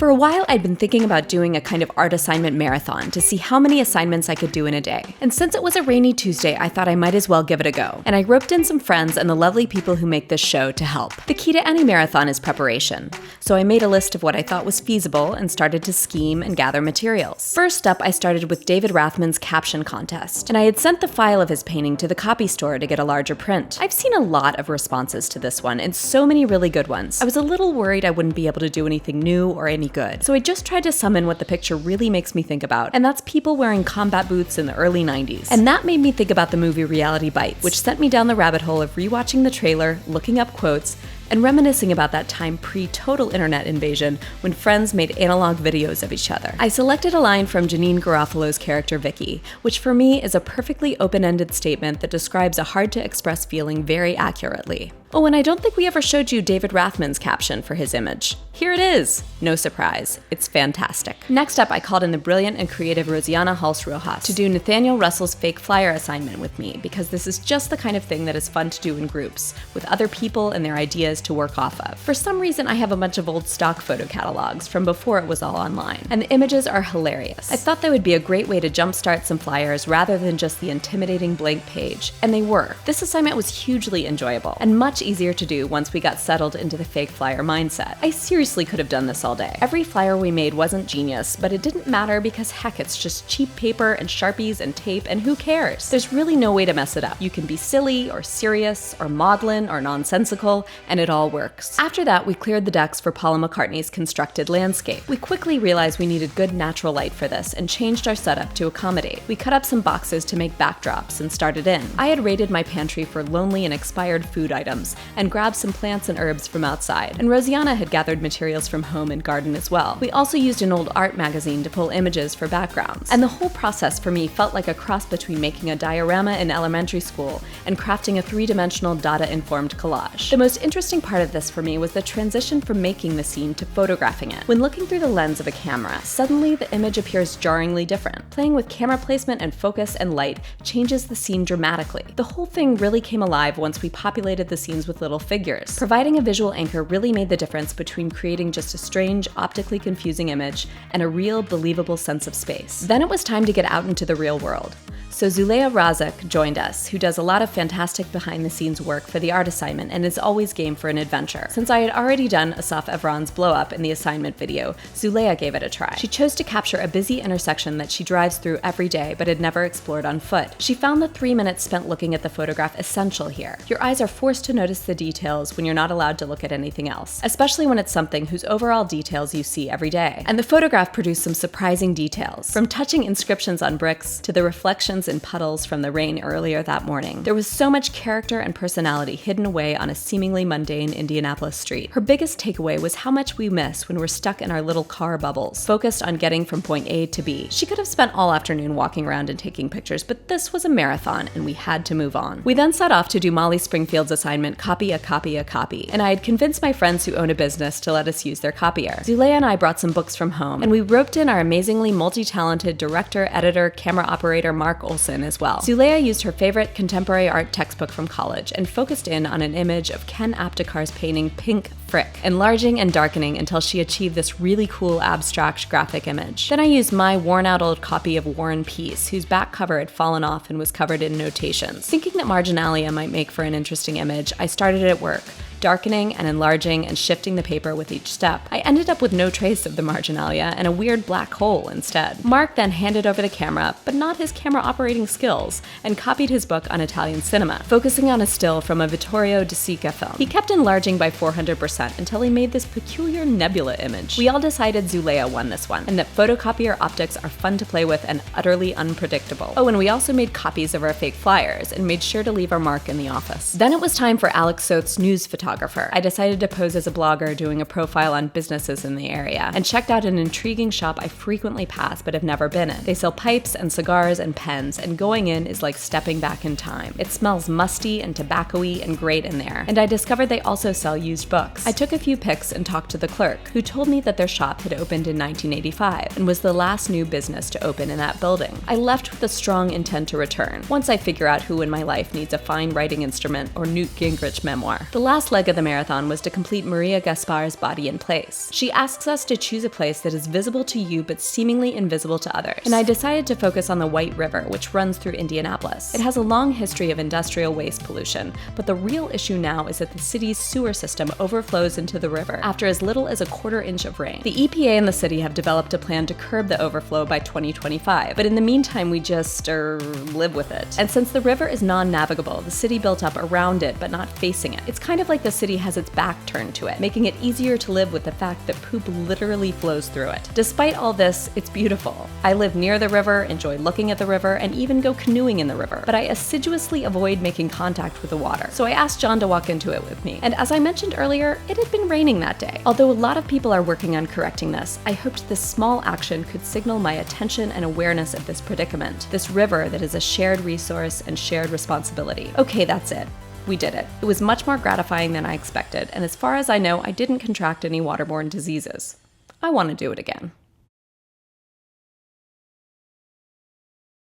For a while, I'd been thinking about doing a kind of art assignment marathon to see how many assignments I could do in a day. And since it was a rainy Tuesday, I thought I might as well give it a go. And I roped in some friends and the lovely people who make this show to help. The key to any marathon is preparation. So I made a list of what I thought was feasible and started to scheme and gather materials. First up, I started with David Rothman's Caption contest. And I had sent the file of his painting to the copy store to get a larger print. I've seen a lot of responses to this one and so many really good ones. I was a little worried I wouldn't be able to do anything new or any good. So I just tried to summon what the picture really makes me think about, and that's people wearing combat boots in the early 90s. And that made me think about the movie Reality Bites, which sent me down the rabbit hole of rewatching the trailer, looking up quotes, and reminiscing about that time pre-total internet invasion when friends made analog videos of each other. I selected a line from Janeane Garofalo's character Vicky, which for me is a perfectly open-ended statement that describes a hard-to-express feeling very accurately. Oh, and I don't think we ever showed you David Rothman's caption for his image. Here it is! No surprise, it's fantastic. Next up, I called in the brilliant and creative Halse Rojas to do Nathaniel Russell's fake flyer assignment with me, because this is just the kind of thing that is fun to do in groups, with other people and their ideas to work off of. For some reason, I have a bunch of old stock photo catalogs from before it was all online, and the images are hilarious. I thought that would be a great way to jumpstart some flyers rather than just the intimidating blank page, and they were. This assignment was hugely enjoyable, and much easier to do once we got settled into the fake flyer mindset. I seriously could have done this all day. Every flyer we made wasn't genius, but it didn't matter because heck, it's just cheap paper and Sharpies and tape, and who cares? There's really no way to mess it up. You can be silly or serious or maudlin or nonsensical, and it all works. After that, we cleared the decks for Paula McCartney's constructed landscape. We quickly realized we needed good natural light for this and changed our setup to accommodate. We cut up some boxes to make backdrops and started in. I had raided my pantry for lonely and expired food items and grabbed some plants and herbs from outside. And Rosianna had gathered materials from home and garden as well. We also used an old art magazine to pull images for backgrounds. And the whole process for me felt like a cross between making a diorama in elementary school and crafting a three-dimensional data-informed collage. The most interesting part of this for me was the transition from making the scene to photographing it. When looking through the lens of a camera, suddenly the image appears jarringly different. Playing with camera placement and focus and light changes the scene dramatically. The whole thing really came alive once we populated the scenes with little figures. Providing a visual anchor really made the difference between creating just a strange, optically confusing image and a real, believable sense of space. Then it was time to get out into the real world. So Zuleyha Razak joined us, who does a lot of fantastic behind-the-scenes work for the art assignment and is always game for an adventure. Since I had already done Asaf Evran's blow-up in the assignment video, Zuleyha gave it a try. She chose to capture a busy intersection that she drives through every day but had never explored on foot. She found the 3 minutes spent looking at the photograph essential here. Your eyes are forced to notice the details when you're not allowed to look at anything else, especially when it's something whose overall details you see every day. And the photograph produced some surprising details, from touching inscriptions on bricks to the reflections in puddles from the rain earlier that morning. There was so much character and personality hidden away on a seemingly mundane Indianapolis street. Her biggest takeaway was how much we miss when we're stuck in our little car bubbles, focused on getting from point A to B. She could have spent all afternoon walking around and taking pictures, but this was a marathon and we had to move on. We then set off to do Molly Springfield's assignment, Copy a Copy a Copy, and I had convinced my friends who own a business to let us use their copier. Zuleyha and I brought some books from home, and we roped in our amazingly multi-talented director, editor, camera operator Mark Olson as well. Zuleyha used her favorite contemporary art textbook from college and focused in on an image of Ken Aptekar's painting Pink Frick, enlarging and darkening until she achieved this really cool abstract graphic image. Then I used my worn-out old copy of War and Peace, whose back cover had fallen off and was covered in notations. Thinking that marginalia might make for an interesting image, I started at work, darkening and enlarging and shifting the paper with each step. I ended up with no trace of the marginalia and a weird black hole instead. Mark then handed over the camera, but not his camera operating skills, and copied his book on Italian cinema, focusing on a still from a Vittorio De Sica film. He kept enlarging by 400% until he made this peculiar nebula image. We all decided Zuleyha won this one, and that photocopier optics are fun to play with and utterly unpredictable. Oh, and we also made copies of our fake flyers and made sure to leave our mark in the office. Then it was time for Alec Soth's news photography. I decided to pose as a blogger doing a profile on businesses in the area, and checked out an intriguing shop I frequently pass but have never been in. They sell pipes and cigars and pens, and going in is like stepping back in time. It smells musty and tobacco-y and great in there, and I discovered they also sell used books. I took a few pics and talked to the clerk, who told me that their shop had opened in 1985 and was the last new business to open in that building. I left with a strong intent to return, once I figure out who in my life needs a fine writing instrument or Newt Gingrich memoir. The last leg of the marathon was to complete Maria Gaspar's Body in Place. She asks us to choose a place that is visible to you but seemingly invisible to others. And I decided to focus on the White River, which runs through Indianapolis. It has a long history of industrial waste pollution, but the real issue now is that the city's sewer system overflows into the river after as little as a quarter inch of rain. The EPA and the city have developed a plan to curb the overflow by 2025, but in the meantime we just live with it. And since the river is non-navigable, the city built up around it but not facing it. It's kind of like the city has its back turned to it, making it easier to live with the fact that poop literally flows through it. Despite all this, it's beautiful. I live near the river, enjoy looking at the river, and even go canoeing in the river, but I assiduously avoid making contact with the water. So I asked John to walk into it with me. And as I mentioned earlier, it had been raining that day. Although a lot of people are working on correcting this, I hoped this small action could signal my attention and awareness of this predicament, this river that is a shared resource and shared responsibility. Okay, that's it. We did it. It was much more gratifying than I expected, and as far as I know, I didn't contract any waterborne diseases. I want to do it again.